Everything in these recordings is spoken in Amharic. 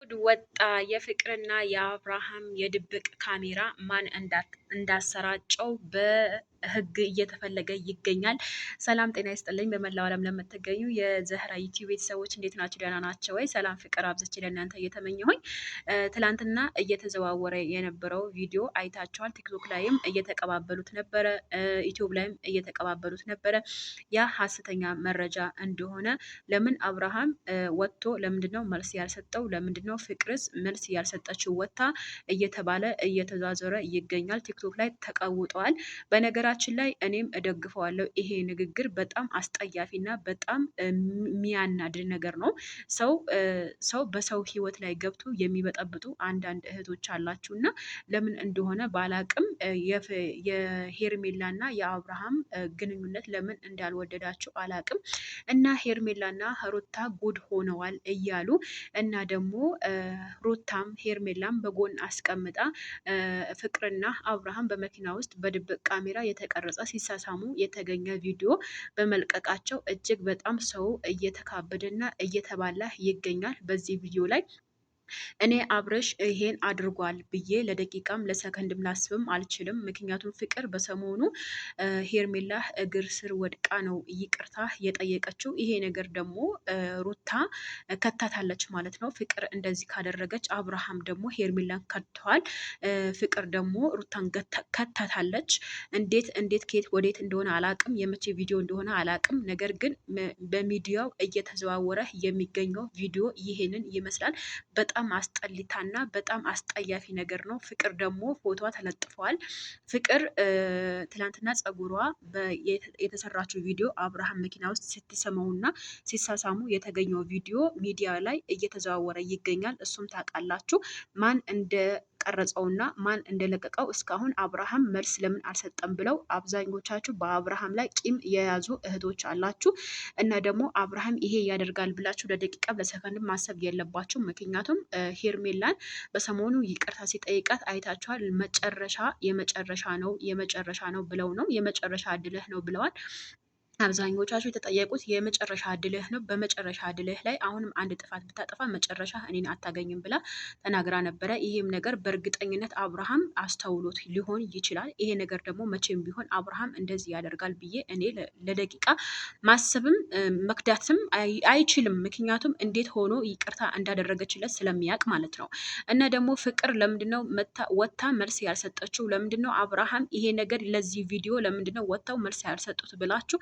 ጉድ ወጣ! የፍቅርና የአብርሃም የድብቅ ካሜራ ማን እንዳሰራጨው በሕግ እየተፈለገ ይገኛል። ሰላም ጤና ይስጥልኝ። በመላው ዓለም ለምትገኙ የዘህራ ዩቲዩብ ቤተሰቦች እንዴት ናቸው? ደህና ናቸው ወይ? ሰላም ፍቅር አብዝቼ ለእናንተ እየተመኘሁኝ ትላንትና እየተዘዋወረ የነበረው ቪዲዮ አይታችኋል። ቲክቶክ ላይም እየተቀባበሉት ነበረ፣ ዩቲዩብ ላይም እየተቀባበሉት ነበረ። ያ ሀሰተኛ መረጃ እንደሆነ ለምን አብርሃም ወጥቶ ለምንድነው መልስ ያልሰጠው? ለምንድነው ፍቅርስ መልስ ያልሰጠችው? ወጥታ እየተባለ እየተዛዘረ ይገኛል። ቲክቶክ ላይ ተቀውጠዋል። በነገራችን ላይ እኔም እደግፈዋለሁ። ይሄ ንግግር በጣም አስጠያፊና በጣም የሚያናድድ ነገር ነው። ሰው በሰው ህይወት ላይ ገብቶ የሚበጠብጡ አንዳንድ እህቶች አላችሁ እና ለምን እንደሆነ ባላቅም የሄርሜላና የአብርሃም ግንኙነት ለምን እንዳልወደዳቸው አላቅም እና ሄርሜላና ሩታ ጉድ ሆነዋል እያሉ እና ደግሞ ሩታም ሄርሜላም በጎን አስቀምጣ ፍቅርና አብርሃም በመኪና ውስጥ በድብቅ ካሜራ የተቀረጸ ሲሳሳሙ የተገኘ ቪዲዮ በመልቀቃቸው እጅግ በጣም ሰው እየተካበደና እየተባላ ይገኛል። በዚህ ቪዲዮ ላይ እኔ አብርሽ ይሄን አድርጓል ብዬ ለደቂቃም ለሰከንድም ላስብም አልችልም። ምክንያቱም ፍቅር በሰሞኑ ሄርሜላ እግር ስር ወድቃ ነው ይቅርታ የጠየቀችው። ይሄ ነገር ደግሞ ሩታ ከታታለች ማለት ነው። ፍቅር እንደዚህ ካደረገች አብርሃም ደግሞ ሄርሜላን ከድተዋል። ፍቅር ደግሞ ሩታን ከታታለች። እንዴት ከየት ወዴት እንደሆነ አላቅም፣ የመቼ ቪዲዮ እንደሆነ አላቅም። ነገር ግን በሚዲያው እየተዘዋወረ የሚገኘው ቪዲዮ ይሄንን ይመስላል። በጣም አስጠሊታና በጣም አስጠያፊ ነገር ነው። ፍቅር ደግሞ ፎቶዋ ተለጥፈዋል። ፍቅር ትላንትና ጸጉሯ የተሰራችው ቪዲዮ አብርሃም መኪና ውስጥ ስትሰማውና ሲሳሳሙ የተገኘው ቪዲዮ ሚዲያ ላይ እየተዘዋወረ ይገኛል። እሱም ታውቃላችሁ ማን ቀረጸውና ማን እንደለቀቀው እስካሁን አብርሃም መልስ ለምን አልሰጠም ብለው አብዛኞቻችሁ በአብርሃም ላይ ቂም የያዙ እህቶች አላችሁ እና ደግሞ አብርሃም ይሄ ያደርጋል ብላችሁ ለደቂቃ ለሰከንድ ማሰብ የለባችሁ። ምክንያቱም ሄርሜላን በሰሞኑ ይቅርታ ሲጠይቃት አይታችኋል። የመጨረሻ ነው ብለው ነው የመጨረሻ እድልህ ነው ብለዋል። አብዛኞቻችሁ የተጠየቁት የመጨረሻ እድልህ ነው፣ በመጨረሻ እድልህ ላይ አሁንም አንድ ጥፋት ብታጠፋ መጨረሻ እኔን አታገኝም ብላ ተናግራ ነበረ። ይሄም ነገር በእርግጠኝነት አብርሃም አስተውሎት ሊሆን ይችላል። ይሄ ነገር ደግሞ መቼም ቢሆን አብርሃም እንደዚህ ያደርጋል ብዬ እኔ ለደቂቃ ማሰብም መክዳትም አይችልም። ምክንያቱም እንዴት ሆኖ ይቅርታ እንዳደረገችለት ስለሚያውቅ ማለት ነው። እና ደግሞ ፍቅር ለምንድነው ወጥታ መልስ ያልሰጠችው? ለምንድነው አብርሃም ይሄ ነገር ለዚህ ቪዲዮ ለምንድነው ወጥተው መልስ ያልሰጡት ብላችሁ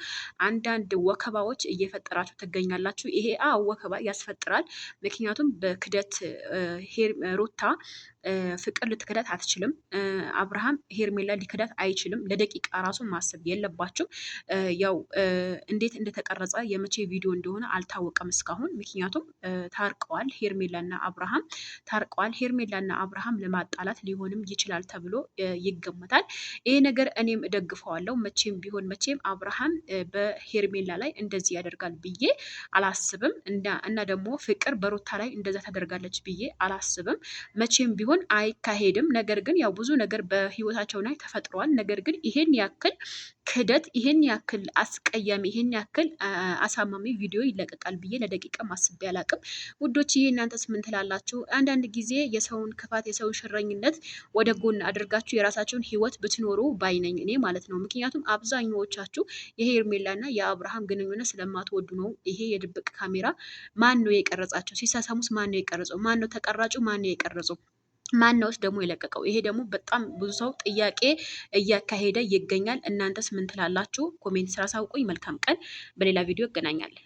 አንዳንድ ወከባዎች እየፈጠራችሁ ትገኛላችሁ። ይሄ ወከባ ያስፈጥራል። ምክንያቱም በክደት ሩታ ፍቅር ልትክዳት አትችልም። አብርሃም ሄርሜላ ሊክዳት አይችልም። ለደቂቃ ራሱ ማሰብ የለባቸው። ያው እንዴት እንደተቀረጸ የመቼ ቪዲዮ እንደሆነ አልታወቀም እስካሁን። ምክንያቱም ታርቀዋል፣ ሄርሜላና አብርሃም ታርቀዋል። ሄርሜላና አብርሃም ለማጣላት ሊሆንም ይችላል ተብሎ ይገመታል። ይሄ ነገር እኔም እደግፈዋለሁ። መቼም ቢሆን መቼም አብርሃም በሄርሜላ ላይ እንደዚህ ያደርጋል ብዬ አላስብም እና ደግሞ ፍቅር በሩታ ላይ እንደዛ ታደርጋለች ብዬ አላስብም። መቼም ቢሆን አይካሄድም። ነገር ግን ያው ብዙ ነገር በህይወታቸው ላይ ተፈጥሯል። ነገር ግን ይሄን ያክል ክደት፣ ይሄን ያክል አስቀያሚ፣ ይሄን ያክል አሳማሚ ቪዲዮ ይለቀቃል ብዬ ለደቂቃ ማስቤ አላቅም። ውዶችዬ እናንተስ ምን ትላላችሁ? አንዳንድ ጊዜ የሰውን ክፋት የሰውን ሽረኝነት ወደ ጎን አድርጋችሁ የራሳቸውን ህይወት ብትኖሩ ባይነኝ እኔ ማለት ነው። ምክንያቱም አብዛኛዎቻችሁ የሄርሜላና የአብርሃም ግንኙነት ስለማትወዱ ነው። ይሄ የድብቅ ካሜራ ማን ነው የቀረጻቸው? ሲሳሳሙስ ማን ነው የቀረጸው? ማን ነው ተቀራጩ? ማን ነው የቀረጸው? ማነውስ ደግሞ የለቀቀው? ይሄ ደግሞ በጣም ብዙ ሰው ጥያቄ እያካሄደ ይገኛል። እናንተስ ምን ትላላችሁ? ኮሜንት ስራ ሳውቁኝ። መልካም ቀን። በሌላ ቪዲዮ እገናኛለን።